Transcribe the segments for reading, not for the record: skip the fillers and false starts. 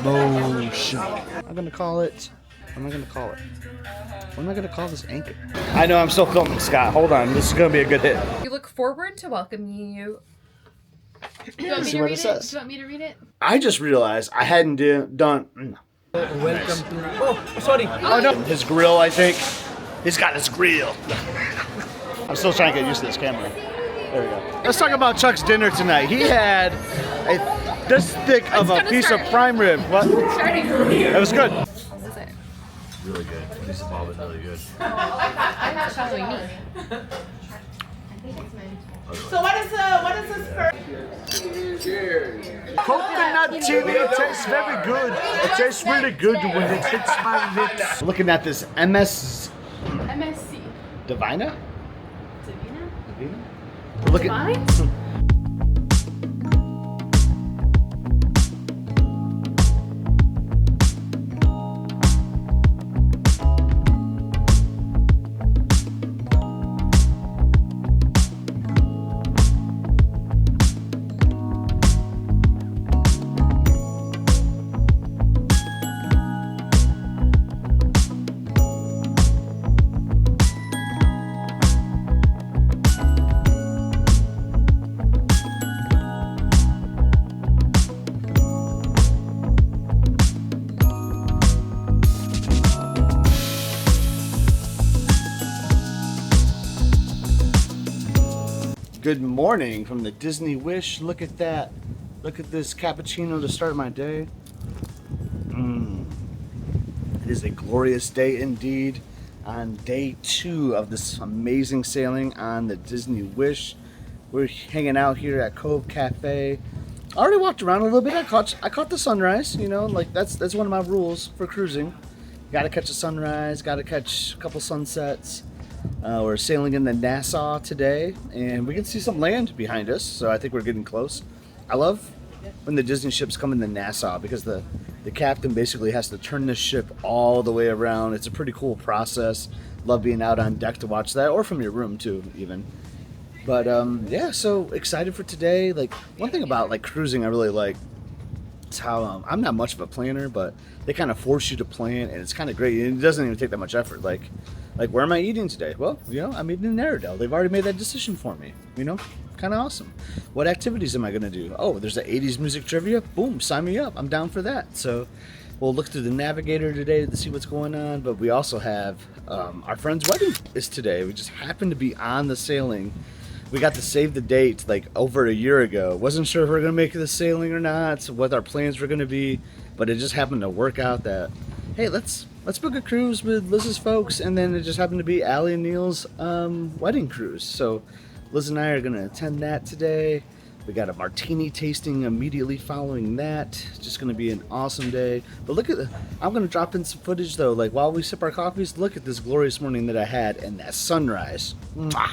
Motion. I'm gonna call it. What am I gonna call it? What am I gonna call this anchor? I know I'm still filming, Scott. Hold on. This is gonna be a good hit. We look forward to welcoming you. Do you want me to read it? Do you want me to read it? I just realized I hadn't done. Welcome to. Oh, sorry. Oh no. His grill, I think. He's got his grill. I'm still trying to get used to this camera. There we go. Let's talk about Chuck's dinner tonight. He had this thick of a piece of prime rib. What? It was good. Really good. Piece of bob is really good. I'm not showing me. So what is this first? Cheers. Coconut tea tastes very good. It tastes really good when it hits my lips. Looking at this MSC. Divina? Divina? Look at. Good morning from the Disney Wish. Look at that. Look at this cappuccino to start my day. It is a glorious day indeed. On day 2 of this amazing sailing on the Disney Wish. We're hanging out here at Cove Café. I already walked around a little bit. I caught the sunrise, you know, like that's one of my rules for cruising. Gotta catch a sunrise, gotta catch a couple sunsets. We're sailing in the Nassau today, and we can see some land behind us, so I think we're getting close. I love when the Disney ships come in the Nassau because the captain basically has to turn the ship all the way around. It's a pretty cool process. Love being out on deck to watch that, or from your room too, even. But yeah, so excited for today. Like, one thing about like cruising I really like is how I'm not much of a planner, but they kind of force you to plan, and it's kind of great. It doesn't even take that much effort. Like where am I eating today? Well, you know, I'm eating in Arendelle. They've already made that decision for me. You know, kind of awesome. What activities am I gonna do? Oh, there's the 80s music trivia. Boom, sign me up. I'm down for that. So we'll look through the navigator today to see what's going on. But we also have our friend's wedding is today. We just happened to be on the sailing. We got to save the date like over a year ago. Wasn't sure if we were gonna make the sailing or not, what our plans were gonna be, but it just happened to work out that, hey, let's book a cruise with Liz's folks, and then it just happened to be Allie and Neil's wedding cruise. So Liz and I are gonna attend that today. We got a martini tasting immediately following that. It's just gonna be an awesome day. But look at I'm gonna drop in some footage though, like while we sip our coffees. Look at this glorious morning that I had and that sunrise. Mwah.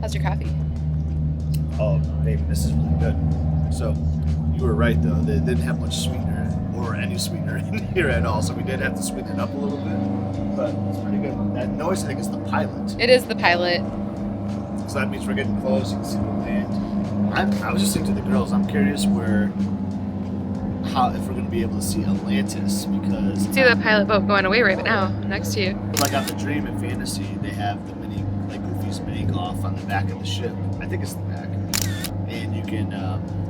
How's your coffee? Oh, baby, this is really good. So, you were right though. They didn't have much sweetener or any sweetener in here at all. So we did have to sweeten it up a little bit, but it's pretty good. That noise, I think, is the pilot. It is the pilot. So that means we're getting close. You can see the land. I was just thinking to the girls, I'm curious if we're going to be able to see Atlantis because See the pilot boat going away right now, next to you. like on the Dream and Fantasy, they have the mini like Goofy's Bake Off on the back of the ship. I think it's the back, and you can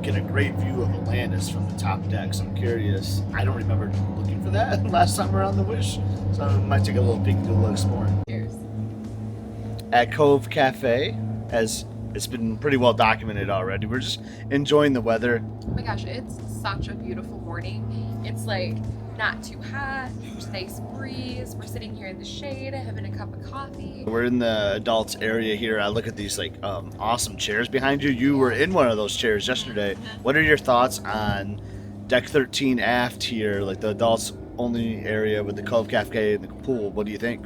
get a great view of Atlantis from the top deck. So I'm curious. I don't remember looking for that last time around the Wish, so I might take a little peek and do a little exploring. Cheers. At Cove Café, as it's been pretty well documented already. We're just enjoying the weather. Oh my gosh, it's such a beautiful morning. It's like not too hot, there's a nice breeze. We're sitting here in the shade, having a cup of coffee. We're in the adults area here. I look at these like awesome chairs behind you. You were in one of those chairs yesterday. What are your thoughts on deck 13 aft here, like the adults only area with the Cove Café and the pool? What do you think?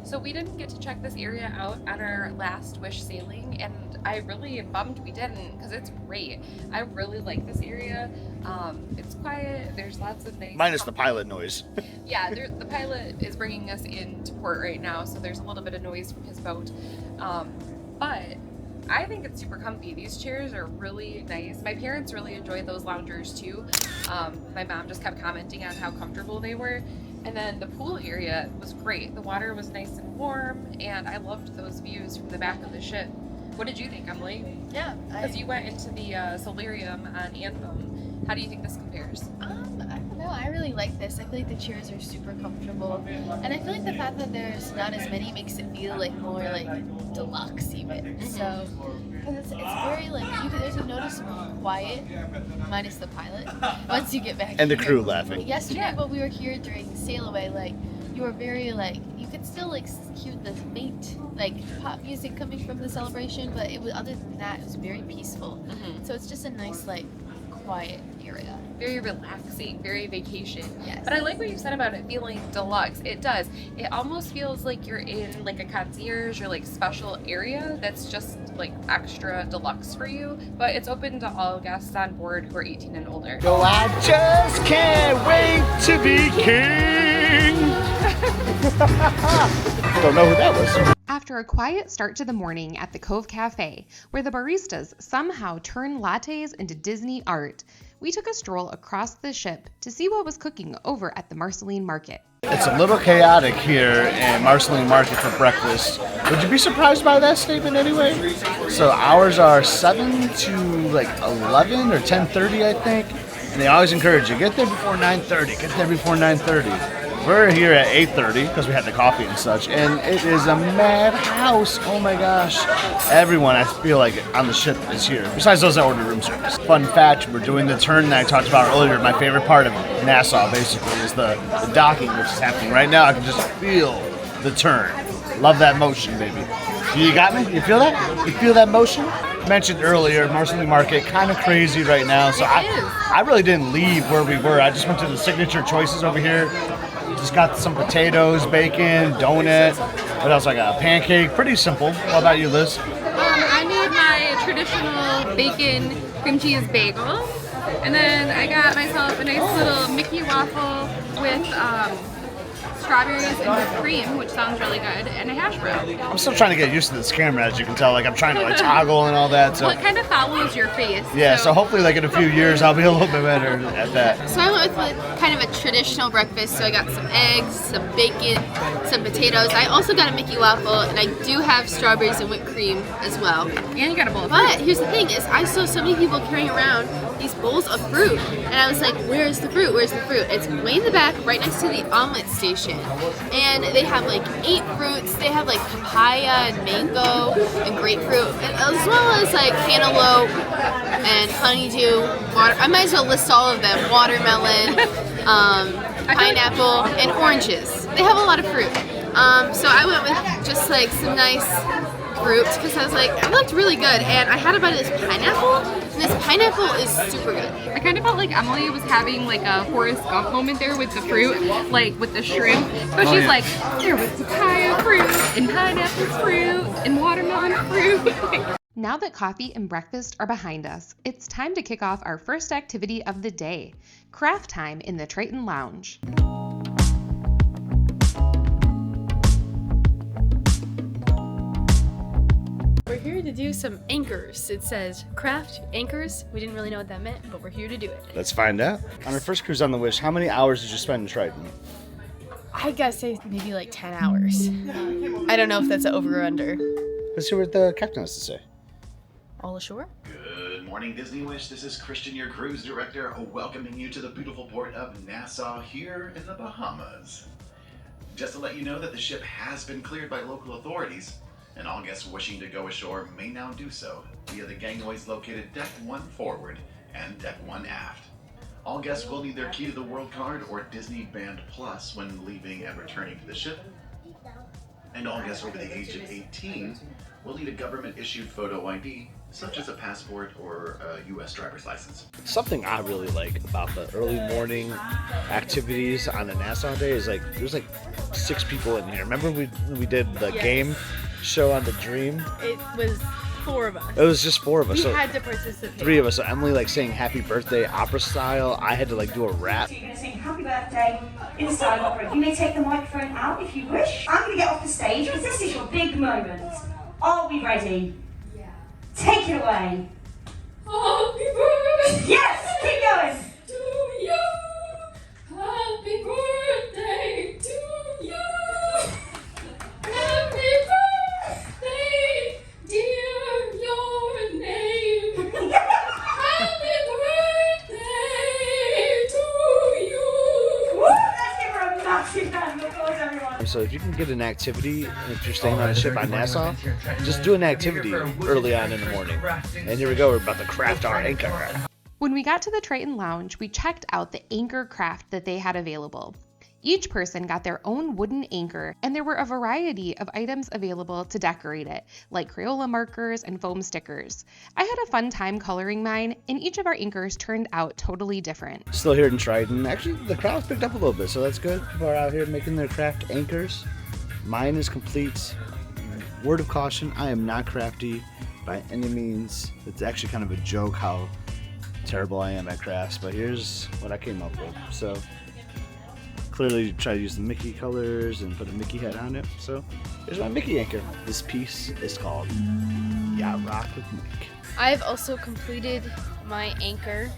So we didn't get to check this area out on our last Wish sailing, and I really bummed we didn't because it's great. I really like this area. It's quiet. There's lots of nice. Minus the pilot noise. Yeah, the pilot is bringing us into port right now, so there's a little bit of noise from his boat. But I think it's super comfy. These chairs are really nice. My parents really enjoyed those loungers too. My mom just kept commenting on how comfortable they were. And then the pool area was great. The water was nice and warm, and I loved those views from the back of the ship. What did you think, Emily? Yeah. Because you went into the solarium on Anthem. How do you think this compares? I don't know. I really like this. I feel like the chairs are super comfortable, and I feel like the fact that there's not as many makes it feel like more like deluxe even. So, because it's very like there's a noticeable quiet, minus the pilot. Once you get back And the here. crew laughing. Yesterday, when we were here during the sail away, like you were very like you could still like hear the faint like pop music coming from the celebration, but it was other than that, it was very peaceful. So it's just a nice like quiet area. Very relaxing, very vacation. Yes. But I like what you said about it feeling deluxe. It does. It almost feels like you're in like a concierge or like special area that's just like extra deluxe for you. But it's open to all guests on board who are 18 and older. Oh, I just can't wait to be king. Don't know who that was. After a quiet start to the morning at the Cove Café, where the baristas somehow turn lattes into Disney art, we took a stroll across the ship to see what was cooking over at the Marceline market. It's a little chaotic here in Marceline Market for breakfast. Would you be surprised by that statement anyway? So hours are 7 to like 11 or 10:30, I think. And they always encourage you, get there before 9:30, get there before 9:30. We're here at 8:30 because we had the coffee and such, and it is a madhouse. Oh my gosh. Everyone, I feel like, on the ship is here, besides those that order room service. Fun fact, we're doing the turn that I talked about earlier. My favorite part of Nassau, basically, is the docking, which is happening right now. I can just feel the turn. Love that motion, baby. You got me? You feel that? You feel that motion? Mentioned earlier, Marceline Market, kind of crazy right now, so I really didn't leave where we were. I just went to the signature choices over here. Just got some potatoes, bacon, donut. What else I got? A pancake. Pretty simple. How about you, Liz? I made my traditional bacon cream cheese bagel. And then I got myself a nice little Mickey waffle with strawberries and whipped cream, which sounds really good, and a hash brown. I'm still trying to get used to this camera, as you can tell. Like, I'm trying to like toggle and all that. So Well, it kind of follows your face. yeah, so hopefully like in a few years I'll be a little bit better at that. So I went with kind of a traditional breakfast. So I got some eggs, some bacon, some potatoes. I also got a Mickey waffle, and I do have strawberries and whipped cream as well. And you got a bowl of But fruit. here's the thing: is I saw so many people carrying around these bowls of fruit, and I was like, "Where's the fruit? Where's the fruit?" It's way in the back, right next to the omelet station, and they have like 8 fruits. They have like papaya and mango and grapefruit, and as well as like cantaloupe and honeydew. I might as well list all of them: watermelon, pineapple, and oranges. They have a lot of fruit. So I went with just like some nice fruit because I was like, it looked really good, and I had a bite of this pineapple, and this pineapple is super good. I kind of felt like Emily was having like a Forrest Gump moment there with the fruit, like with the shrimp. But she's like, here with papaya fruit, and pineapple fruit, and watermelon fruit. Now that coffee and breakfast are behind us, it's time to kick off our first activity of the day, craft time in the Triton Lounge. We're here to do some anchors. It says craft anchors. We didn't really know what that meant, but we're here to do it. Let's find out. On our first cruise on the Wish, how many hours did you spend in Triton? I gotta say maybe like 10 hours. I don't know if that's an over or under. Let's see what the captain has to say. All ashore? Good morning, Disney Wish. This is Christian, your cruise director, welcoming you to the beautiful port of Nassau here in the Bahamas. Just to let you know that the ship has been cleared by local authorities, and all guests wishing to go ashore may now do so via the gangways located Deck 1 forward and Deck 1 aft. All guests will need their key to the World Card or Disney Band Plus when leaving and returning to the ship. And all guests over the age of 18 will need a government-issued photo ID, such as a passport or a U.S. driver's license. Something I really like about the early morning activities on a Nassau day is like there's like 6 people in here. Remember we did the game show on the Dream? It was 4 of us. It was just 4 of us. We So had to participate. 3 of us. So Emily like saying happy birthday opera style. I had to like do a rap. So you're going to sing happy birthday in the style of opera. You may take the microphone out if you wish. I'm going to get off the stage because this is your big moment. Are we ready? Yeah. Take it away. Happy birthday! Yes, keep going. To you! Happy birthday to you! Happy birthday, dear, your name! Happy birthday to you! Woo, let's give her a massive hand of applause, everyone. So if you can get an activity, if you're staying on a ship on Nassau, just do an activity early on in the morning. And here we go, we're about to craft our anchor. When we got to the Triton Lounge, we checked out the anchor craft that they had available. Each person got their own wooden anchor, and there were a variety of items available to decorate it, like Crayola markers and foam stickers. I had a fun time coloring mine, and each of our anchors turned out totally different. Still here in Triton. Actually, the crowd's picked up a little bit, so that's good. People are out here making their craft anchors. Mine is complete. Word of caution, I am not crafty by any means. It's actually kind of a joke how terrible I am at crafts, but here's what I came up with. So clearly try to use the Mickey colors and put a Mickey head on it. So here's my Mickey anchor. This piece is called Yacht Rock with Mick. I've also completed my anchor.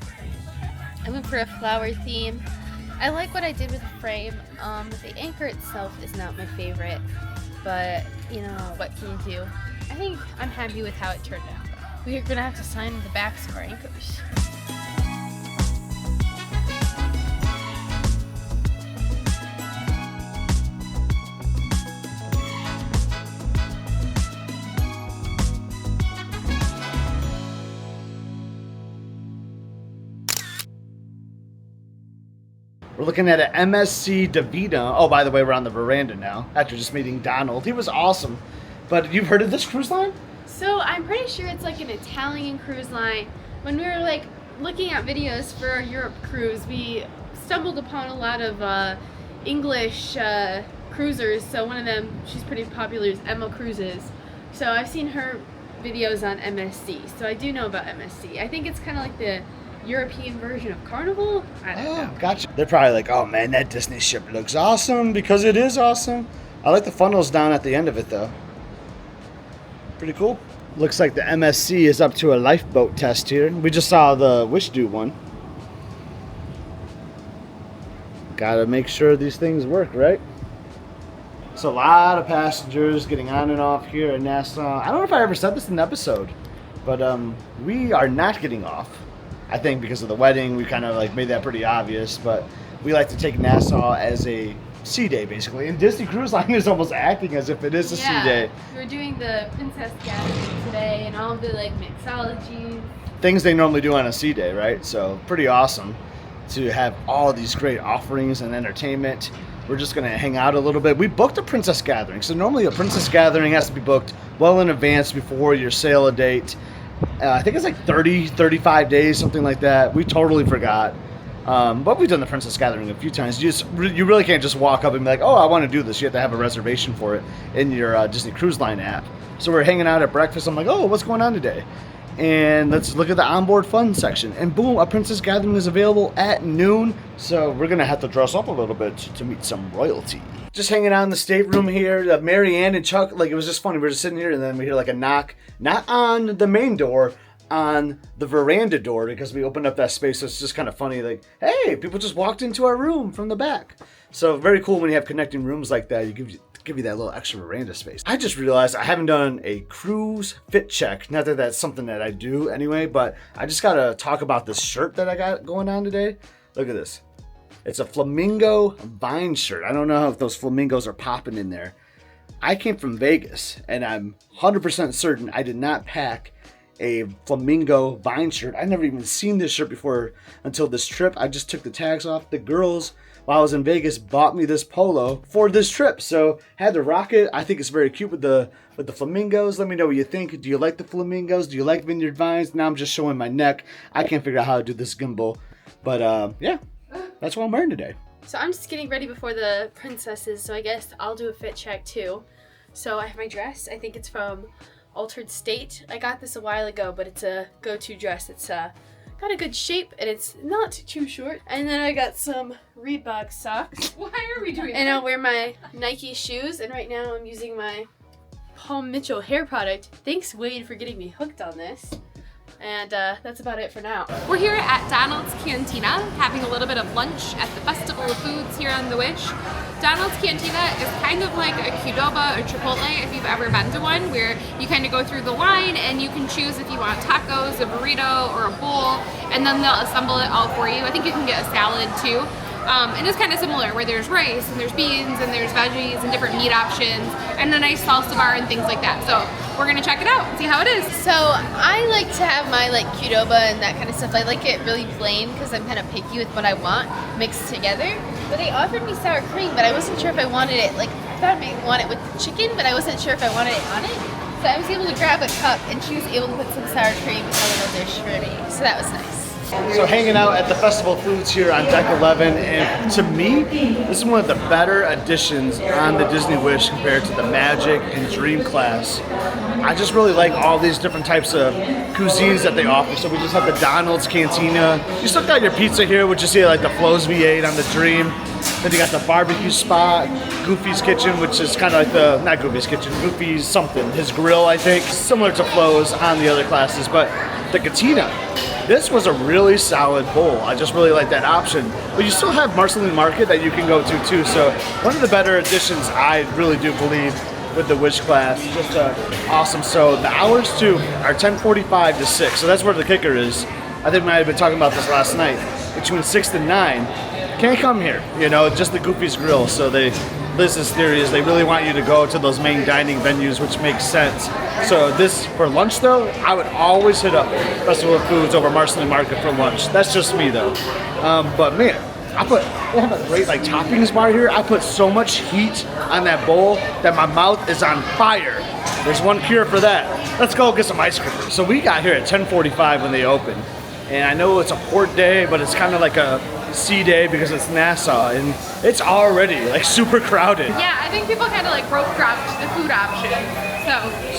I went for a flower theme. I like what I did with the frame. The anchor itself is not my favorite, but you know, what can you do? I think I'm happy with how it turned out. We're gonna have to sign the backs of our anchors. We're looking at an MSC Davina. Oh, by the way, we're on the veranda now after just meeting Donald. He was awesome. But you've heard of this cruise line? So I'm pretty sure it's like an Italian cruise line. When we were like looking at videos for our Europe cruise, we stumbled upon a lot of English cruisers. So one of them, she's pretty popular, is Emma Cruises. So I've seen her videos on MSC. So I do know about MSC. I think it's kind of like the European version of Carnival? I don't know. Gotcha. They're probably like, oh man, that Disney ship looks awesome because it is awesome. I like the funnels down at the end of it though. Pretty cool. Looks like the MSC is up to a lifeboat test here. We just saw the Wish do one. Gotta make sure these things work, right? So a lot of passengers getting on and off here in Nassau. I don't know if I ever said this in the episode, but we are not getting off. I think because of the wedding, we kind of like made that pretty obvious, but we like to take Nassau as a sea day basically. And Disney Cruise Line is almost acting as if it is a sea day. We're doing the Princess Gathering today and all of the like mixology. Things they normally do on a sea day, right? So pretty awesome to have all these great offerings and entertainment. We're just gonna hang out a little bit. We booked a Princess Gathering. So normally a Princess Gathering has to be booked well in advance before your sail a date. I think it's like 35 days, something like that. We totally forgot. But we've done the Princess Gathering a few times. You really can't just walk up and be like, oh, I want to do this. You have to have a reservation for it in your Disney Cruise Line app. So we're hanging out at breakfast. I'm like, oh, what's going on today? And let's look at the onboard fun section. And boom, a Princess Gathering is available at noon. So we're going to have to dress up a little bit to meet some royalty. Just hanging out in the stateroom here. Mary Ann and Chuck, like, it was just funny. We were just sitting here, and then we hear like a knock, not on the main door, on the veranda door, because we opened up that space. So it's just kind of funny, like, hey, people just walked into our room from the back. So very cool when you have connecting rooms like that. You give you that little extra veranda space. I just realized I haven't done a cruise fit check. Not that that's something that I do anyway, but I just gotta talk about this shirt that I got going on today. Look at this. It's a flamingo vine shirt. I don't know if those flamingos are popping in there. I came from Vegas, and I'm 100% certain I did not pack a flamingo vine shirt. I never even seen this shirt before until this trip. I just took the tags off. The girls, while I was in Vegas, bought me this polo for this trip, so had to rock it. I think it's very cute with the flamingos. Let me know what you think. Do you like the flamingos? Do you like vineyard vines? Now I'm just showing my neck. I can't figure out how to do this gimbal, but yeah. That's what I'm wearing today. So I'm just getting ready before the princesses, so I guess I'll do a fit check too. So I have my dress. I think it's from Altered State. I got this a while ago, but it's a go-to dress. It's got a good shape, and it's not too short. And then I got some Reebok socks. Why are we doing And I'll wear my Nike shoes, and right now I'm using my Paul Mitchell hair product. Thanks, Wade, for getting me hooked on this. And that's about it for now. We're here at Donald's Cantina having a little bit of lunch at the Festival of Foods here on the Wish. Donald's Cantina is kind of like a Qdoba or Chipotle if you've ever been to one, where you kind of go through the line and you can choose if you want tacos, a burrito, or a bowl, and then they'll assemble it all for you. I think you can get a salad too. And it's kind of similar, where there's rice and there's beans and there's veggies and different meat options and a nice salsa bar and things like that. So we're gonna check it out and see how it is. So I like to have my like Qdoba and that kind of stuff. I like it really plain because I'm kind of picky with what I want mixed together. But they offered me sour cream, but I wasn't sure if I wanted it. Like, I thought I might want it with the chicken, but I wasn't sure if I wanted it on it. So I was able to grab a cup, and she was able to put some sour cream in a little dish for me. So that was nice. So hanging out at the Festival of Foods here on Deck 11, and to me, this is one of the better additions on the Disney Wish compared to the Magic and Dream class. I just really like all these different types of cuisines that they offer. So we just have the Donald's Cantina. You still got your pizza here, which you see like the Flo's V8 on the Dream. Then you got the barbecue spot, Goofy's Kitchen, which is kind of like the, not Goofy's Kitchen, Goofy's something, his grill, I think, similar to Flo's on the other classes. But the Cantina, this was a really solid bowl. I just really like that option. But you still have Marceline Market that you can go to too. So one of the better additions, I really do believe, with the Wish class. Just awesome. So the hours too are 10:45 to 6. So that's where the kicker is. I think we might have been talking about this last night. Between 6 and 9, can't come here. You know, just the Goofy's Grill. So business theory is they really want you to go to those main dining venues, which makes sense. So this, for lunch though, I would always hit up Festival of Foods over Marceline Market for lunch. That's just me though. But man, they have a great like toppings bar here. I put so much heat on that bowl that my mouth is on fire. There's one cure for that. Let's go get some ice cream. So we got here at 10:45 when they opened. And I know it's a port day, but it's kind of like a sea day because it's Nassau, and it's already like super crowded. Yeah, I think people kind of like rope dropped the food options.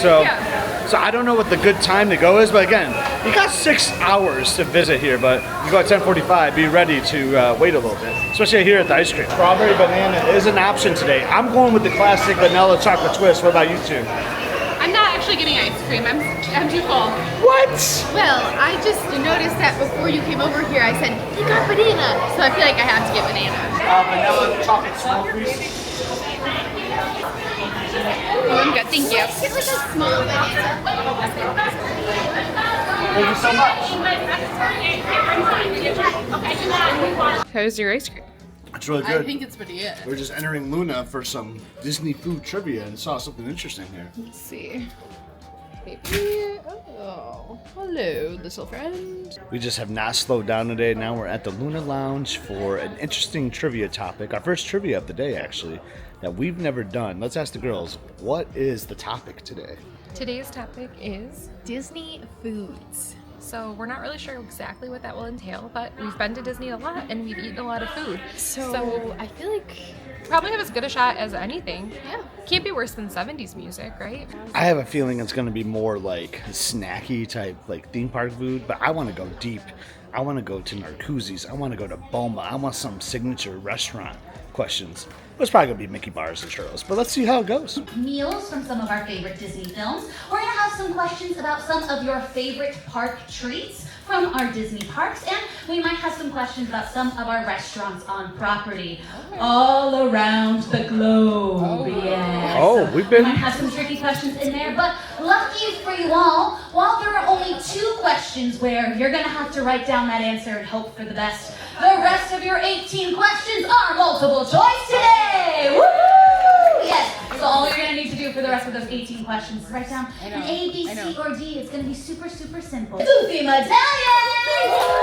So I don't know what the good time to go is, but again, you got 6 hours to visit here, but you go at 10:45, be ready to wait a little bit, especially here at the ice cream. Strawberry banana is an option today. I'm going with the classic vanilla chocolate twist. What about you two? I'm not actually getting ice cream. I'm too full. What? Well, I just noticed that before you came over here, I said, you got banana. So I feel like I have to get banana. Vanilla chocolate swirl, please. Oh, I'm good. Thank you. Get like a small banana. Thank you so much. How's your ice cream? It's really good. I think it's pretty good. We're just entering Luna for some Disney food trivia and saw something interesting here. Let's see. Maybe. Oh, hello, little friend. We just have not slowed down today. Now we're at the Luna Lounge for an interesting trivia topic. Our first trivia of the day, actually, that we've never done. Let's ask the girls, what is the topic today? Today's topic is Disney foods. So we're not really sure exactly what that will entail, but we've been to Disney a lot and we've eaten a lot of food. So I feel like probably have as good a shot as anything. Yeah. Can't be worse than 70s music, right? I have a feeling it's going to be more like snacky type, like theme park food, but I want to go deep. I want to go to Narcoossee's. I want to go to Boma. I want some signature restaurant questions. It's probably going to be Mickey bars and churros, but let's see how it goes. Meals from some of our favorite Disney films. We're going to have some questions about some of your favorite park treats from our Disney parks, and we might have some questions about some of our restaurants on property all around the globe. Yeah. Oh, we've been... We might have some tricky questions in there, but lucky for you all, while there are only 2 questions where you're going to have to write down that answer and hope for the best, the rest of your 18 questions are multiple choice today! Woo! Yes, so all you're going to need to do for the rest of those 18 questions is write down an A, B, C, or D. It's going to be super, super simple. Goofy Medallion!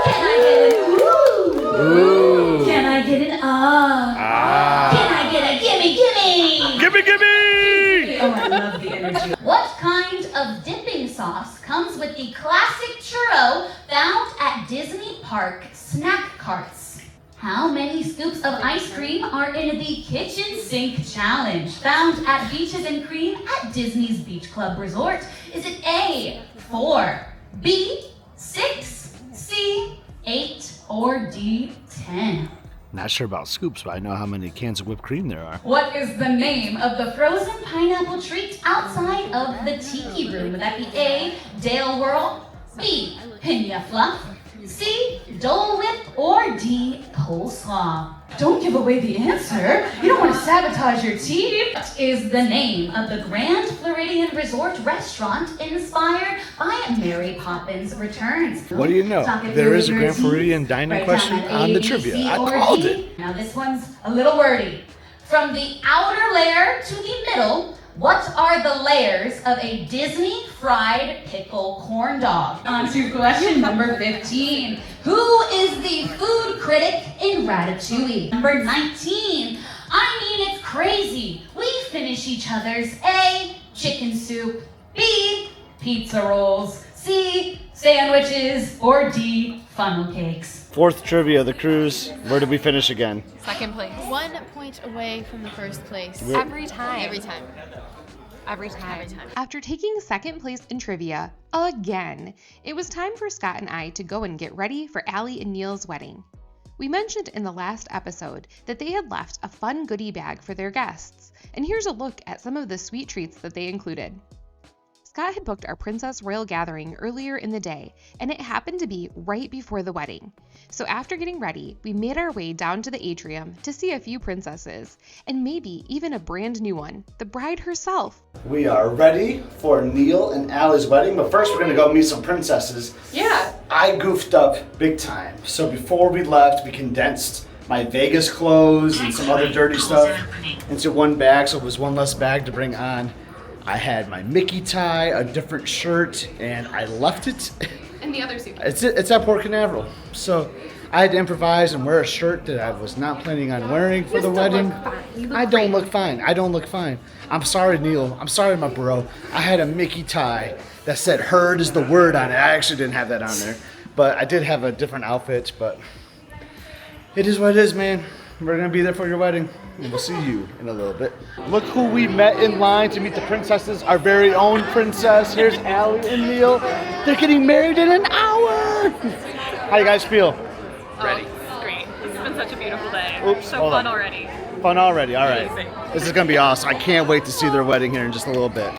Can I get an ooh? Ooh. Can I get an ah? Can I get a gimme, gimme? Gimme, gimme! Oh, I love the energy. What kind of dipping sauce comes with the classic churro found at Disney Park snack carts? How many scoops of ice cream are in the kitchen sink challenge found at Beaches and Cream at Disney's Beach Club Resort? Is it A, 4, B, 6, C, 8, or D, 10? Not sure about scoops, but I know how many cans of whipped cream there are. What is the name of the frozen pineapple treat outside of the tiki room? Would that be A, Dale Whirl, B, Piña Fluff, C, Dole Whip, or D, Coleslaw? Don't give away the answer. You don't want to sabotage your team. What is the name of the Grand Floridian Resort restaurant inspired by Mary Poppins Returns? What do you know? There is a Grand Floridian dining question on the trivia. I called it. Now this one's a little wordy. From the outer layer to the middle, what are the layers of a Disney fried pickle corn dog? On to question number 15. Who is the food critic in Ratatouille? Number 19. I mean, it's crazy. We finish each other's A, chicken soup, B, pizza rolls, C, sandwiches, or D, funnel cakes. 4th trivia of the cruise. Where did we finish again? 2nd place. 1 point away from the first place. Every time. Every time. Every time. After taking 2nd place in trivia again, it was time for Scott and I to go and get ready for Allie and Neil's wedding. We mentioned in the last episode that they had left a fun goodie bag for their guests, and here's a look at some of the sweet treats that they included. Scott had booked our Princess Royal gathering earlier in the day, and it happened to be right before the wedding. So after getting ready, we made our way down to the atrium to see a few princesses, and maybe even a brand new one, the bride herself. We are ready for Neil and Allie's wedding, but first we're going to go meet some princesses. Yeah. I goofed up big time. So before we left, we condensed my Vegas clothes and some other dirty stuff into one bag, so it was one less bag to bring on. I had my Mickey tie, a different shirt, and I left it. And the other suitcase. It's at Port Canaveral. So I had to improvise and wear a shirt that I was not planning on wearing for the wedding. I don't look fine. I don't look fine. I'm sorry, Neil. I'm sorry, my bro. I had a Mickey tie that said "heard" is the word on it. I actually didn't have that on there. But I did have a different outfit, but it is what it is, man. We're going to be there for your wedding, and we'll see you in a little bit. Look who we met in line to meet the princesses, our very own princess. Here's Allie and Neil. They're getting married in an hour. How you guys feel? Ready. Great. It's been such a beautiful day. Oops, so hold fun on. already. Fun already, all right. Amazing. This is going to be awesome. I can't wait to see their wedding here in just a little bit.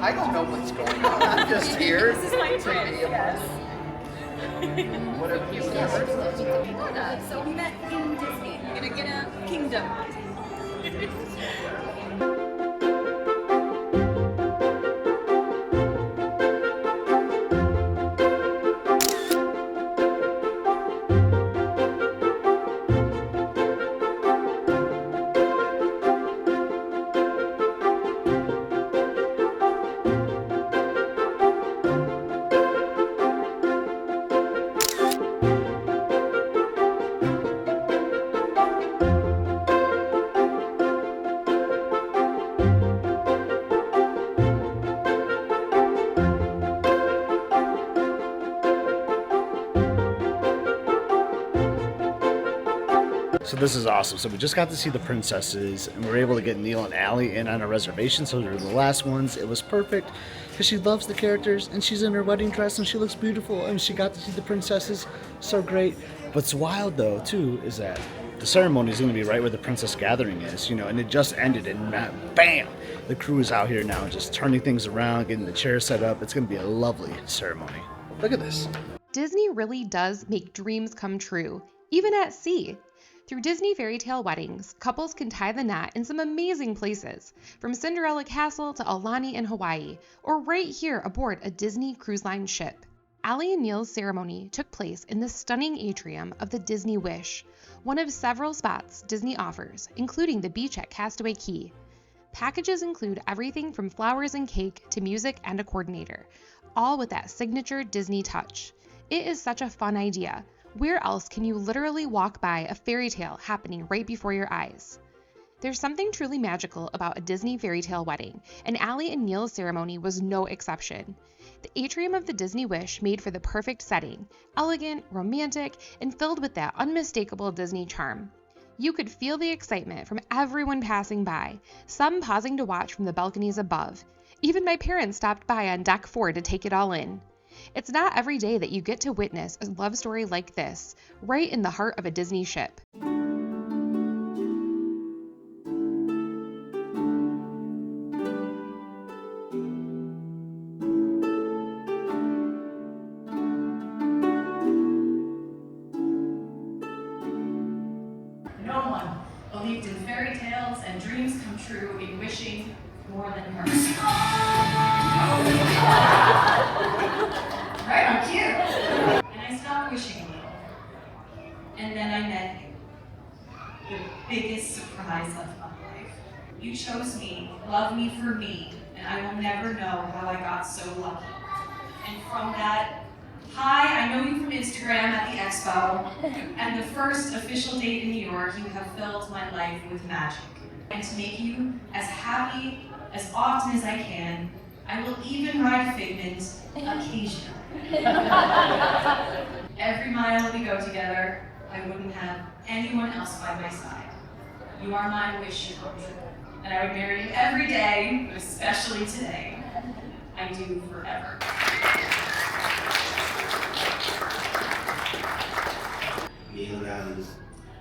I don't know what's going on. I'm just here. This is my friend. Yes. Whatever you say. So we met in Disney. You're gonna get a kingdom. So this is awesome. So we just got to see the princesses, and we were able to get Neil and Allie in on a reservation, so they were the last ones. It was perfect because she loves the characters, and she's in her wedding dress, and she looks beautiful, and she got to see the princesses. So great. What's wild, though, too, is that the ceremony is going to be right where the princess gathering is, and it just ended, and bam! The crew is out here now just turning things around, getting the chairs set up. It's going to be a lovely ceremony. Look at this. Disney really does make dreams come true, even at sea. Through Disney fairy tale weddings, couples can tie the knot in some amazing places, from Cinderella Castle to Aulani in Hawaii, or right here aboard a Disney Cruise Line ship. Allie and Neil's ceremony took place in the stunning atrium of the Disney Wish, one of several spots Disney offers, including the beach at Castaway Cay. Packages include everything from flowers and cake to music and a coordinator, all with that signature Disney touch. It is such a fun idea. Where else can you literally walk by a fairy tale happening right before your eyes? There's something truly magical about a Disney fairy tale wedding, and Allie and Neil's ceremony was no exception. The atrium of the Disney Wish made for the perfect setting, elegant, romantic, and filled with that unmistakable Disney charm. You could feel the excitement from everyone passing by, some pausing to watch from the balconies above. Even my parents stopped by on deck 4 to take it all in. It's not every day that you get to witness a love story like this, right in the heart of a Disney ship. No one believed in fairy tales and dreams come true in wishing more than her. Right, I'm cute. And I stopped wishing a little. And then I met you. The biggest surprise of my life. You chose me, loved me for me, and I will never know how I got so lucky. And from that, hi, I know you from Instagram at the Expo, and the first official date in New York, you have filled my life with magic. And to make you as happy as often as I can, I will even ride Figment occasionally. Every mile we go together, I wouldn't have anyone else by my side. You are my wish come true, and I would marry you every day, but especially today. I do forever. Neil and Allie,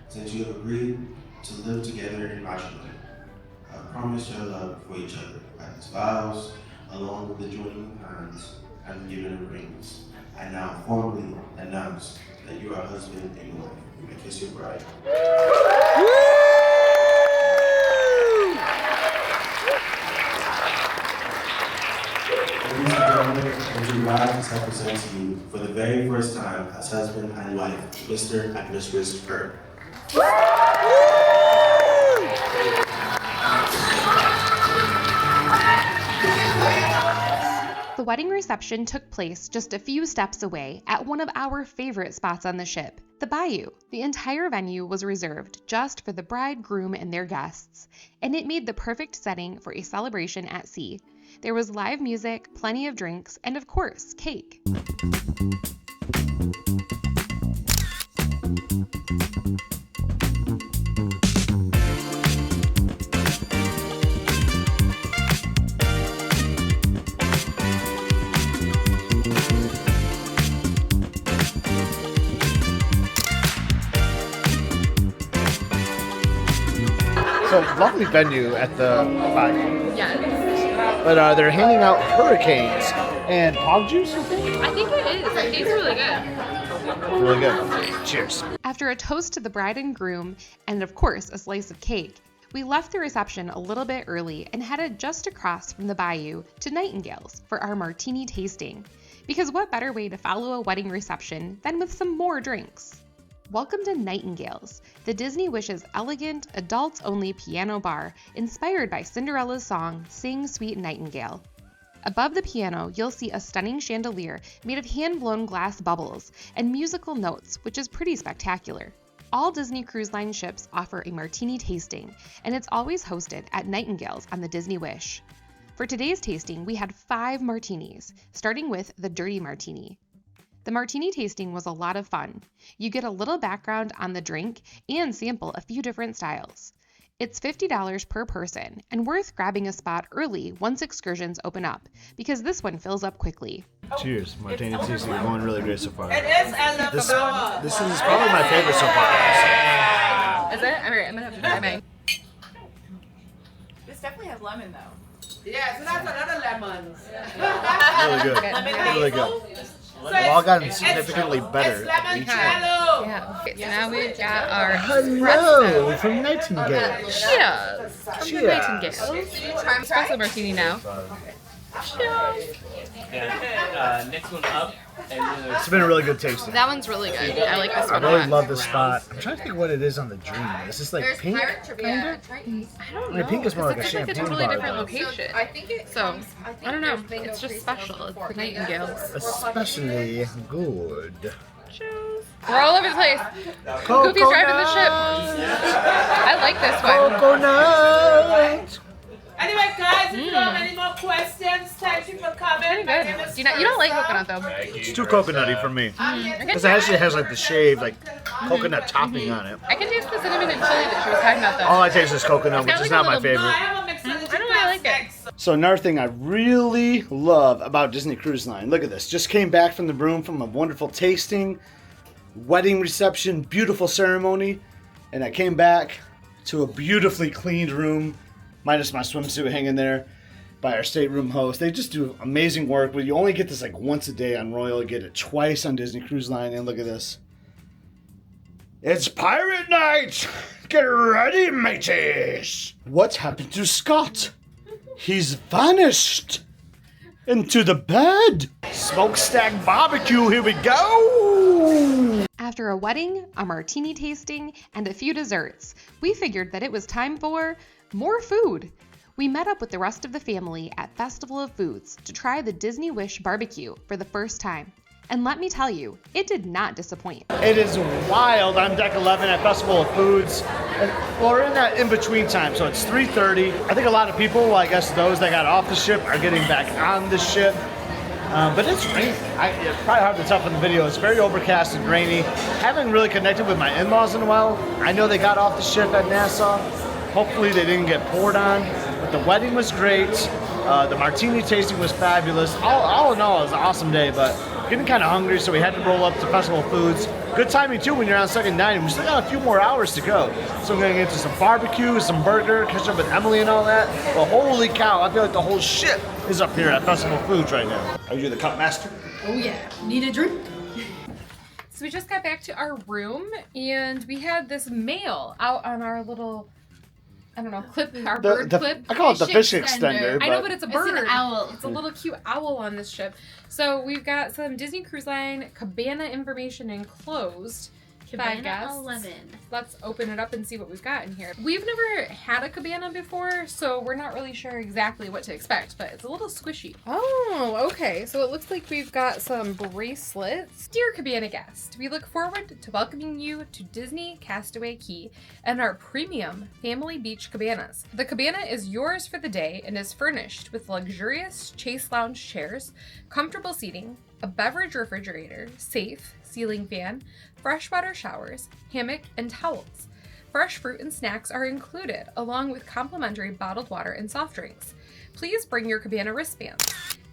since you have agreed to live together in matrimony, I promise your love for each other by these vows, along with the joining of hands and the giving of rings. I now formally announce that you are husband and wife. You may kiss your bride. Ladies and gentlemen, would you rise to present to you for the very first time as husband and wife, Mr. and Mrs. Bird. The wedding reception took place just a few steps away at one of our favorite spots on the ship, the Bayou. The entire venue was reserved just for the bride, groom, and their guests, and it made the perfect setting for a celebration at sea. There was live music, plenty of drinks, and of course, cake. So lovely venue at the Bayou. Yeah. But they're handing out hurricanes and pog juice, I think? I think it is. It tastes really good. Really good. Cheers. After a toast to the bride and groom, and of course a slice of cake, we left the reception a little bit early and headed just across from the Bayou to Nightingale's for our Martini tasting. Because what better way to follow a wedding reception than with some more drinks? Welcome to Nightingale's, the Disney Wish's elegant, adults-only piano bar inspired by Cinderella's song, Sing Sweet Nightingale. Above the piano, you'll see a stunning chandelier made of hand-blown glass bubbles and musical notes, which is pretty spectacular. All Disney Cruise Line ships offer a martini tasting, and it's always hosted at Nightingale's on the Disney Wish. For today's tasting, we had 5 martinis, starting with the Dirty Martini. The martini tasting was a lot of fun. You get a little background on the drink and sample a few different styles. It's $50 per person and worth grabbing a spot early once excursions open up, because this one fills up quickly. Cheers. Martini tasting going really great so far. It is and This is probably my favorite so far. Is it? Alright, I'm gonna have to try mine. This definitely has lemon though. Yeah, so that's another lemon. Really good. Really good. They've all gotten significantly better. It's lemon Yeah. Yeah. Okay, so now we've got our Hello from Nightingale. Cheers. From the Cheers. Nightingale. Try espresso martini now. Cheers. Next one up. It's been a really good tasting. That one's really good. I like this I one a really lot. love this spot. I'm trying to think what it is on the drink. Is this like pink? I don't know. Pink is more like a It's like a champagne totally bar. different location. I think it So, I don't know. It's just special. It's the Nightingales. Especially good. We're all over the place. Goofy's driving the ship. I like this one. Coconut. Anyway, guys, if you don't have any more questions, thank you for coming. My name is You don't like coconut though. It's too coconutty for me. I Because it actually has like the shaved like coconut topping on it. can taste the cinnamon and chili that she was talking about though. All I taste is coconut, It's which got is like not a my little- favorite. I don't really like it. So another thing I really love about Disney Cruise Line, look at this. Just came back from the room from a wonderful tasting, wedding reception, beautiful ceremony, and I came back to a beautifully cleaned room, minus my swimsuit hanging there by our stateroom host. They just do amazing work, but you only get this like once a day on Royal. You get it twice on Disney Cruise Line, and look at this. It's Pirate Night! Get ready, mateys! What's happened to Scott? He's vanished into the bed. Smokestack barbecue, here we go! After a wedding, a martini tasting, and a few desserts, we figured that it was time for more food. We met up with the rest of the family at Festival of Foods to try the Disney Wish barbecue for the first time. And let me tell you, it did not disappoint. It is wild on Deck 11 at Festival of Foods. And we're in that in-between time, so it's 3:30. I think a lot of people, well, I guess those that got off the ship are getting back on the ship. But it's rainy. It's probably hard to tell from the video. It's very overcast and rainy. Haven't really connected with my in-laws in a while. I know they got off the ship at Nassau. Hopefully they didn't get poured on. But the wedding was great. The martini tasting was fabulous. All in all, it was an awesome day, but getting kind of hungry, so we had to roll up to Festival of Foods. Good timing too when you're on second night, and we still got a few more hours to go. So we're gonna get to some barbecue, some burger, catch up with Emily and all that. But holy cow, I feel like the whole ship is up here at Festival of Foods right now. Are you the cup master? Oh yeah. Need a drink? So we just got back to our room and we had this mail out on our little, I don't know, clip, our bird clip. I call it the fish extender. I know, but it's a bird. It's an owl. It's a little cute owl on this ship. So we've got some Disney Cruise Line cabana information enclosed. Cabana 5 guests. 11. Let's open it up and see what we've got in here. We've never had a cabana before, so we're not really sure exactly what to expect, but it's a little squishy. Oh, okay. So it looks like we've got some bracelets. Dear cabana guest, we look forward to welcoming you to Disney Castaway Cay and our premium family beach cabanas. The cabana is yours for the day and is furnished with luxurious Chase Lounge chairs, comfortable seating, a beverage refrigerator, safe, ceiling fan, freshwater showers, hammock, and towels. Fresh fruit and snacks are included, along with complimentary bottled water and soft drinks. Please bring your cabana wristbands.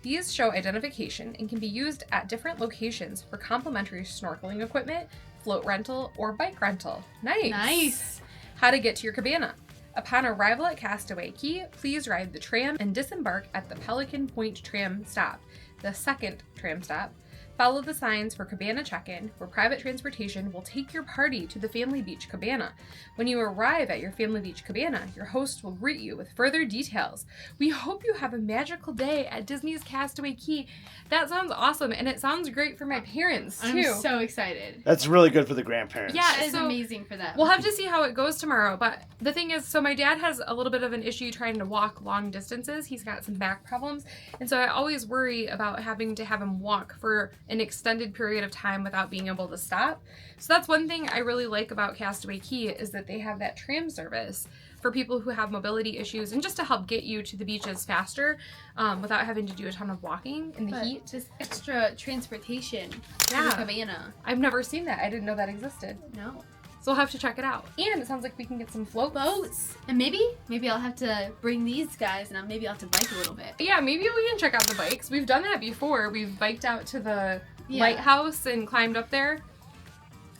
These show identification and can be used at different locations for complimentary snorkeling equipment, float rental, or bike rental. Nice! How to get to your cabana. Upon arrival at Castaway Cay, please ride the tram and disembark at the Pelican Point tram stop, the second tram stop. Follow the signs for cabana check-in, where private transportation will take your party to the Family Beach Cabana. When you arrive at your Family Beach Cabana, your host will greet you with further details. We hope you have a magical day at Disney's Castaway Cay. That sounds awesome, and it sounds great for my parents, too. I'm so excited. That's really good for the grandparents. Yeah, That is amazing for them. We'll have to see how it goes tomorrow, but the thing is, so my dad has a little bit of an issue trying to walk long distances. He's got some back problems, and so I always worry about having to have him walk for an extended period of time without being able to stop. So that's one thing I really like about Castaway Cay is that they have that tram service. for people who have mobility issues and just to help get you to the beaches faster without having to do a ton of walking in the heat. Just extra transportation to Yeah. the cabana. I've never seen that. I didn't know that existed. No. So we'll have to check it out. And it sounds like we can get some floats. And maybe I'll have to bring these guys and maybe I'll have to bike a little bit. Yeah, maybe we can check out the bikes. We've done that before. We've biked out to the lighthouse and climbed up there.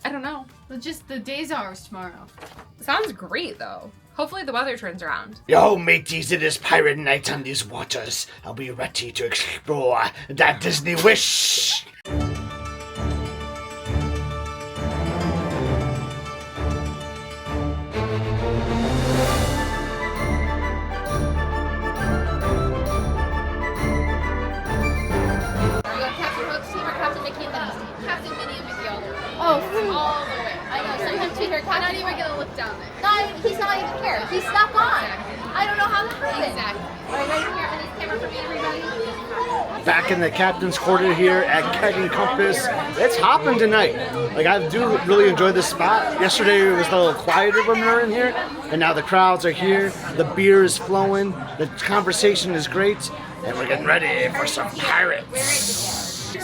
I don't know. But just the day's ours tomorrow. Sounds great though. Hopefully the weather turns around. Yo, mateys, it is pirate night on these waters. I'll be ready to explore that Disney wish. Oh, all the way. I know, sometimes we hear not even gonna look down there. He's not even here. He's stuck on. I don't know how to prove it. Exactly. Alright, right here on this camera for me, everybody. Back in the captain's quarter here at Keg Compass. It's hopping tonight. Like, I do really enjoy this spot. Yesterday it was a little quieter when we were in here, and now the crowds are here. The beer is flowing. The conversation is great, and we're getting ready for some pirates.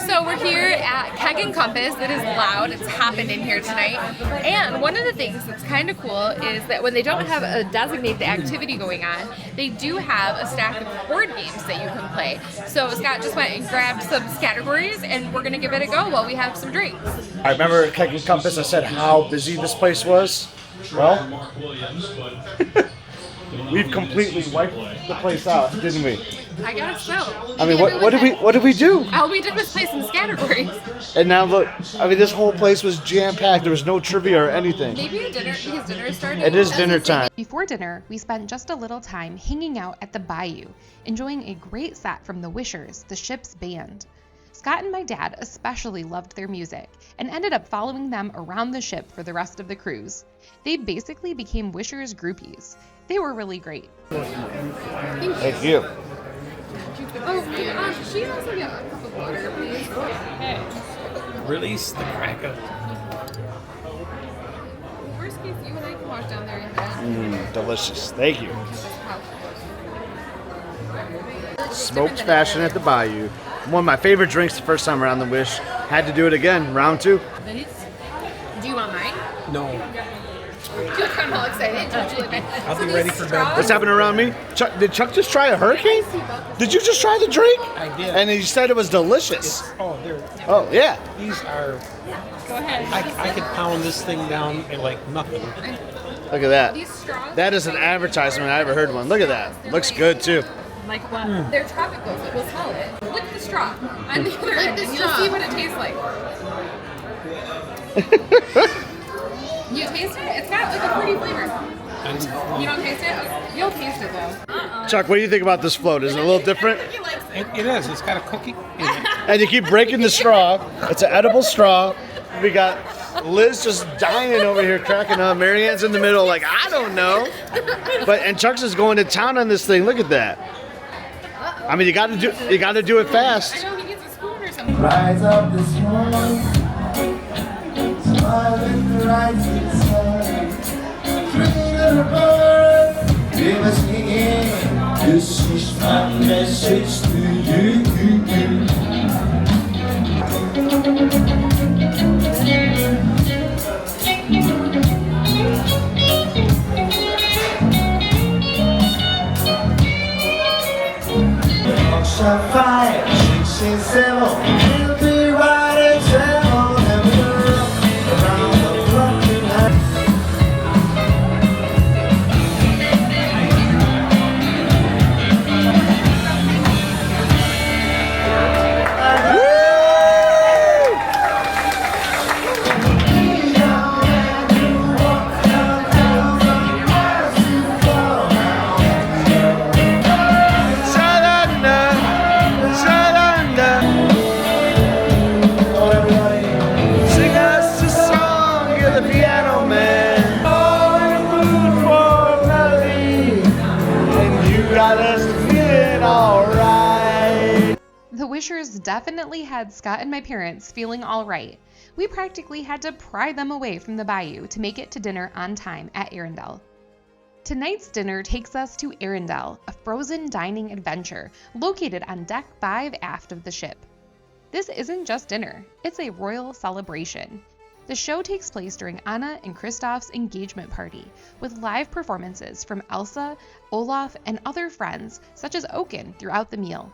So we're here at Keg Compass. It is loud. It's hopping in here tonight. And one of the things that's kind of cool is that when they don't have a designated activity going on, they do have a stack of board games that you can play. So Scott just went and grabbed some categories, and we're going to give it a go while we have some drinks. I remember at Keg Compass I said how busy this place was. Well, we've completely wiped the place out, didn't we? I guess so. I mean, what did we do? All we did was play some categories. And now look, I mean, this whole place was jam-packed. There was no trivia or anything. Maybe dinner, because dinner is starting. It is dinner time. Before dinner, we spent just a little time hanging out at the Bayou, enjoying a great set from the Wishers, the ship's band. Scott and my dad especially loved their music and ended up following them around the ship for the rest of the cruise. They basically became Wishers groupies. They were really great. Thank you. Oh, she also get a cup of water, please. Hey, release the cracker. Worst case, you and I can walk down there in bed. Delicious. Thank you. Smoked fashion at the Bayou. One of my favorite drinks the first time around the Wish. Had to do it again, round 2. Do you want mine? No. You look kind of all excited. I'll be ready for bed. What's happening around me? Did Chuck just try a hurricane? Did you just try the drink? I did. And he said it was delicious. Oh, yeah. These are. Go ahead. I could pound this thing down like nothing. Look at that. That is an advertisement. I ever heard one. Look at that. Looks good, too. Like what? They're tropical, so we'll smell it. Lick the straw on the other end, and you'll see what it tastes like. You taste it? It's got like a fruity flavor. You don't taste it? Okay. You'll taste it though. Chuck, what do you think about this float? Is it a little different? It is. It's got a cookie in it. And you keep breaking the straw. It's an edible straw. We got Liz just dying over here, cracking up. Marianne's in the middle, like, I don't know. And Chuck's is going to town on this thing. Look at that. I mean, you got to do it fast. I know he needs a spoon or something. Rise up this morning, smiling the rising sun. Three little birds, they were singing. This is my message to you. Shall 5, 6, and 7. We'll be riding 7 around the clock tonight. The Wishers definitely had Scott and my parents feeling all right. We practically had to pry them away from the Bayou to make it to dinner on time at Arendelle. Tonight's dinner takes us to Arendelle, a frozen dining adventure located on Deck 5 aft of the ship. This isn't just dinner, it's a royal celebration. The show takes place during Anna and Kristoff's engagement party, with live performances from Elsa, Olaf, and other friends, such as Oaken, throughout the meal.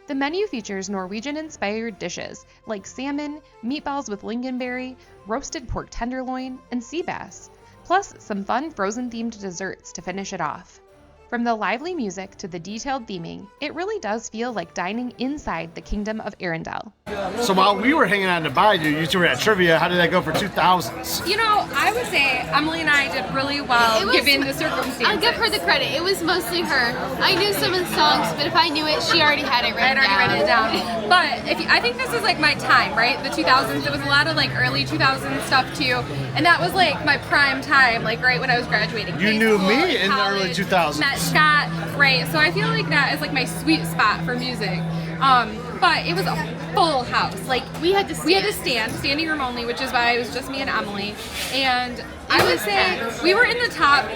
The menu features Norwegian-inspired dishes like salmon, meatballs with lingonberry, roasted pork tenderloin, and sea bass, plus some fun frozen-themed desserts to finish it off. From the lively music to the detailed theming, it really does feel like dining inside the kingdom of Arendelle. So while we were hanging out in the Bayou, you two were at trivia. How did that go for 2000s? You know, I would say Emily and I did really well given the circumstances. I'll give her the credit. It was mostly her. I knew some of the songs, but if I knew it, she already had it written down. I'd already written it down. But I think this is like my time, right? The 2000s. It was a lot of like early 2000s stuff too, and that was like my prime time, like right when I was graduating. You knew me in the early 2000s. Met Scott, right? So I feel like that is like my sweet spot for music. But it was a full house. Like we had to stand, standing room only, which is why it was just me and Emily. And I would say we were in the top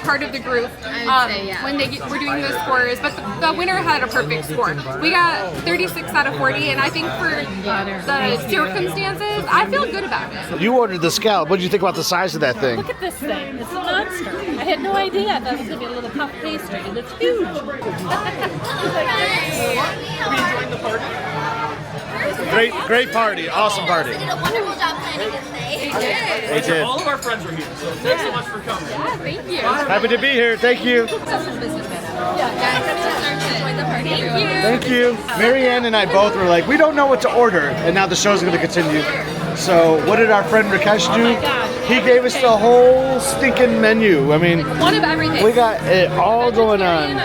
part of the group when they were doing the scores. But the winner had a perfect score. We got 36 out of 40, and I think for the circumstances, I feel good about it. You ordered the scallop. What did you think about the size of that thing? Look at this thing. It's a monster. I had no idea that was going to be a little puff pastry, and it's huge. Are we enjoying the party? Great party. Awesome party. They did a wonderful job planning it today. They did. All of our friends were here, so thanks so much for coming. Yeah, thank you. Happy to be here. Thank you. Thank you. Marianne and I both were like, we don't know what to order, and now the show's going to continue. So what did our friend Rakesh do? He gave us the whole stinking menu. I mean, one of everything. We got it all going on.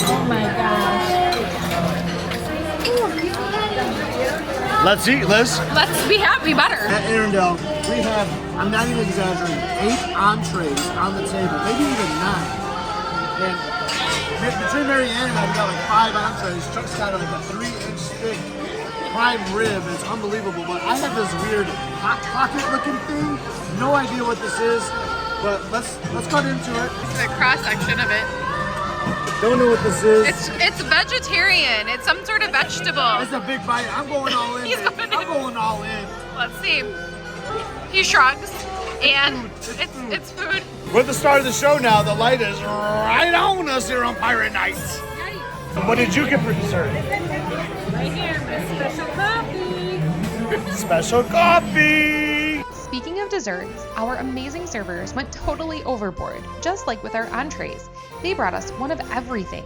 Oh my gosh. Let's eat, Liz. Let's be happy, better. At Arendelle, we have, I'm not even exaggerating, 8 entrees on the table, maybe even 9. And between Marianne and I, we got like 5 entrees. Chuck's got like a 3-inch thick prime rib. It's unbelievable. But I have this weird hot pocket looking thing. No idea what this is, but let's cut into it. The cross section of it. Don't know what this is. It's vegetarian. It's some sort of vegetable. It's a big bite. I'm going all in. I'm going all in. Let's see. He shrugs, and it's food. We're at the start of the show now. The light is right on us here on Pirate Night. And what did you get for dessert? Right here, my special coffee. Special coffee. Speaking of desserts, our amazing servers went totally overboard, just like with our entrees. They brought us one of everything.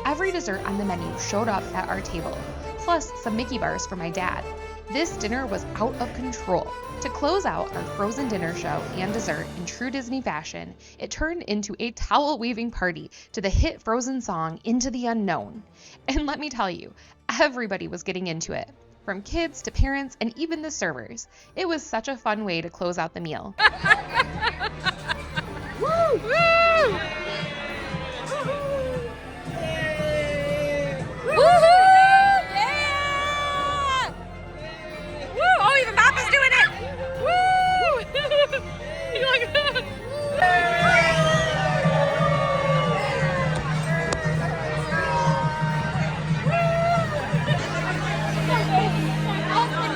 Every dessert on the menu showed up at our table, plus some Mickey bars for my dad. This dinner was out of control. To close out our frozen dinner show and dessert in true Disney fashion, it turned into a towel-waving party to the hit Frozen song Into the Unknown. And let me tell you, everybody was getting into it. From kids to parents and even the servers. It was such a fun way to close out the meal. Woo! Woo! Woohoo! Yeah! Woo! Oh, even Papa's doing it! Woo! You like that?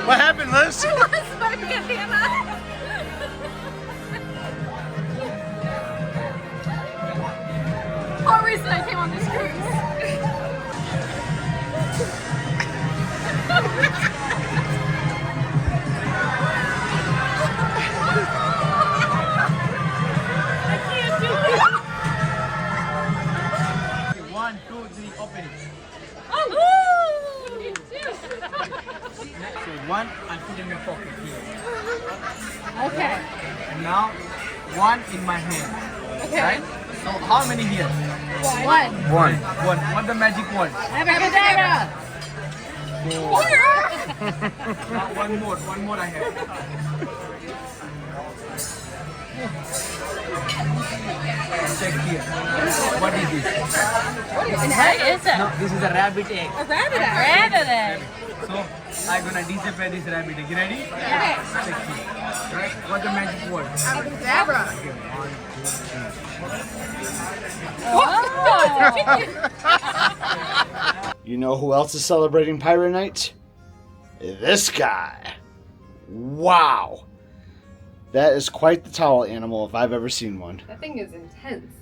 What happened, Liz? Whole reason I came on this cruise. One, two, three, open it. Oh! Me too. So one, I put in my pocket here. Okay. And now, one in my hand. Okay. Right? So how many here? One. One. What the magic one? Abracadabra. Now one more I have. Check here. What is this? What is it? No, this is a rabbit egg. A rabbit egg. Rabbit egg. So I'm gonna disappear this rabbit. You ready? Yes. Right? What's the magic word? Abracadabra. Okay, 1, 2, 3. You know who else is celebrating Pirate Night? This guy. Wow. That is quite the towel animal if I've ever seen one. That thing is intense.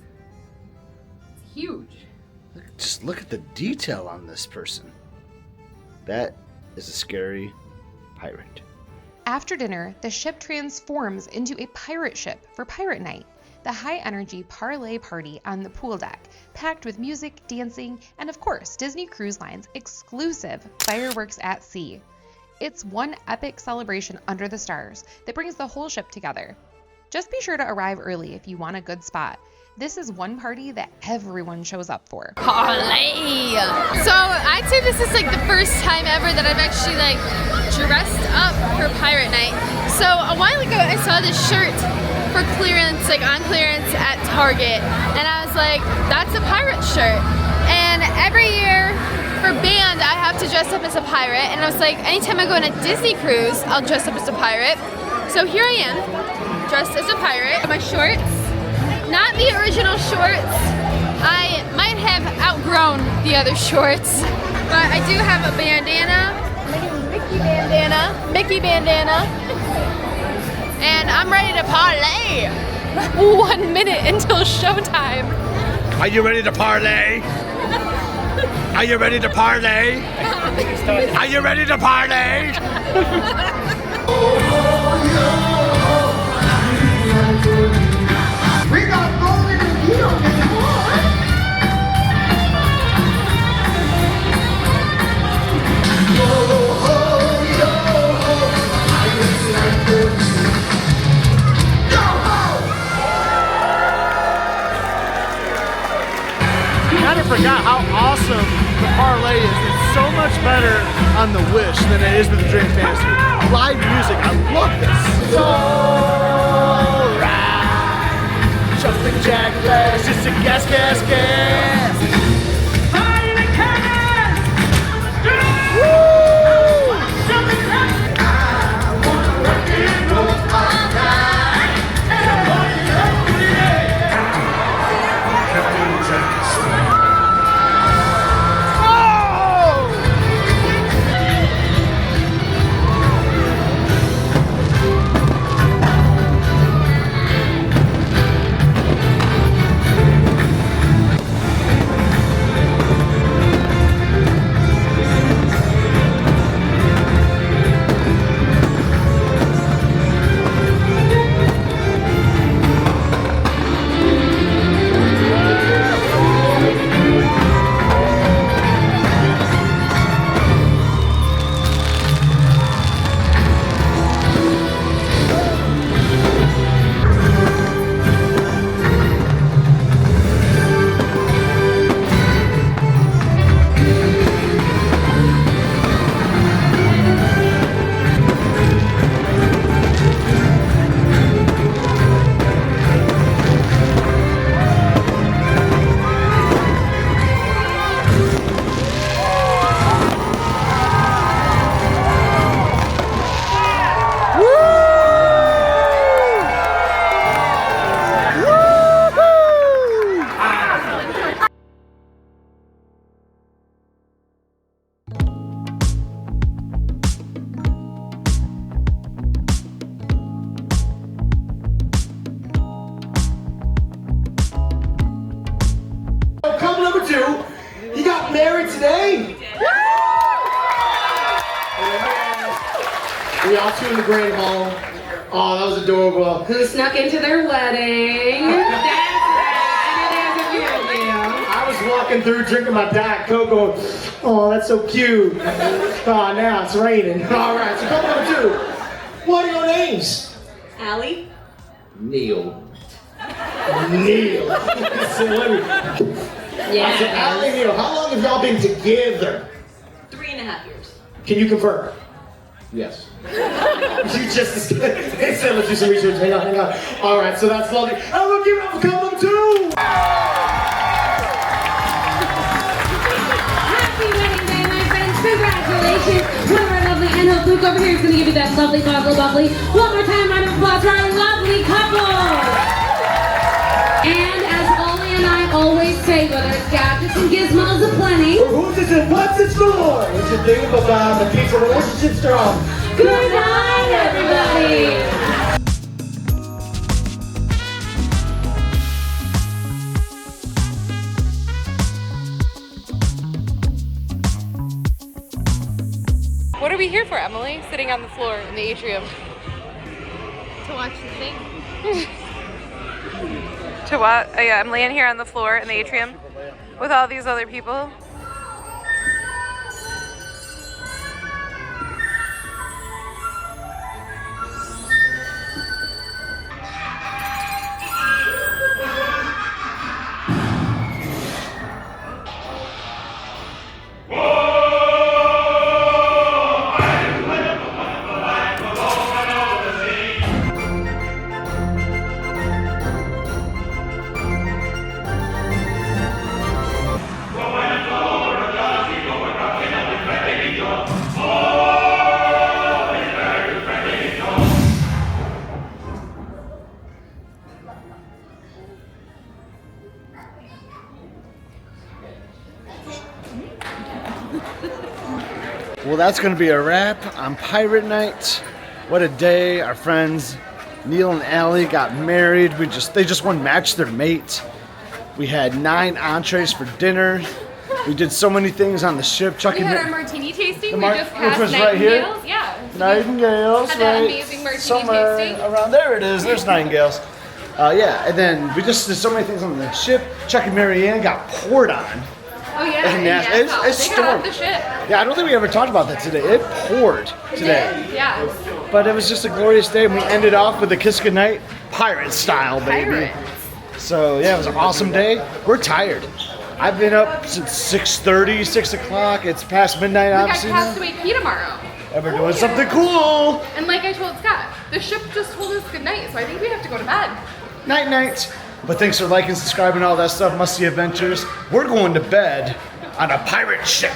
It's huge. Just look at the detail on this person. That is a scary pirate. After dinner, the ship transforms into a pirate ship for Pirate Night, the high-energy parlay party on the pool deck, packed with music, dancing, and of course, Disney Cruise Line's exclusive fireworks at sea. It's one epic celebration under the stars that brings the whole ship together. Just be sure to arrive early if you want a good spot. This is one party that everyone shows up for. Parlay! So I'd say this is like the first time ever that I've actually like dressed up for Pirate Night. So a while ago I saw this shirt for clearance, like on clearance at Target, and I was like, that's a pirate shirt. And every year for band I have to dress up as a pirate, and I was like, anytime I go on a Disney cruise, I'll dress up as a pirate. So here I am, dressed as a pirate. My shorts. Not the original shorts. I might have outgrown the other shorts, but I do have a bandana, Mickey bandana, and I'm ready to parlay. 1 minute until showtime. Are you ready to parlay? Are you ready to parlay? Are you ready to parlay? We got golden and you don't get more. Kind of forgot how awesome the parlay is. It's so much better on the Wish than it is with the Dream Fantasy. Live music, I love this. Alright. Jumping jack flash, just a gas, gas, gas. Couple number 2, he got married today. We all two in the Grand Hall. Oh, that was adorable. Who snuck into their wedding? I was walking through drinking my Diet Coke going, oh, that's so cute. Oh, now it's raining. All right, so couple number 2. What are your names? Allie. Neil. Neil. Yeah. I said, Allie Neil, how long have y'all been together? 3.5 years. Can you confirm? Yes. You just said, let's do some research. Hang on. All right, so that's lovely. And we'll give it up for couple number 2. Happy wedding day, my friends. Congratulations. Luke over here is going to give you that lovely, bubbly, bubbly. One more time, round of applause for our lovely couple. And as Ollie and I always say, whether it's gadgets and gizmos aplenty, Or who's this and what's this for? What you think about the keeps a relationship strong? good night, everybody. What are we here for, Emily? Sitting on the floor in the atrium. To watch the thing. To what? Oh yeah, I'm laying here on the floor in the atrium with all these other people. Well, that's going to be a wrap on Pirate Night. What a day. Our friends Neil and Allie got married. They just won Match Their Mate. We had 9 entrees for dinner. We did so many things on the ship. We had our martini tasting. We just which passed was right here? Nightingales. Yeah. Nightingales, Had that right? amazing martini Somewhere tasting. around there it is. There's Nightingales. Yeah, and then we just did so many things on the ship. Chuck and Marianne got poured on. Oh yeah. And yeah, it's they got off stormed. the ship. Yeah, I don't think we ever talked about that today. It poured today. Yeah. But it was just a glorious day, and we ended off with a kiss goodnight, pirate style, baby. Pirates. So yeah, it was an awesome day. We're tired. I've been up since 6:30, 6 o'clock. It's past midnight, We got obviously. now. Castaway Key tomorrow. And we're doing something cool. And like I told Scott, the ship just told us goodnight, so I think we have to go to bed. Night, night. But thanks for liking, subscribing, all that stuff. Must See Adventures. We're going to bed on a pirate ship.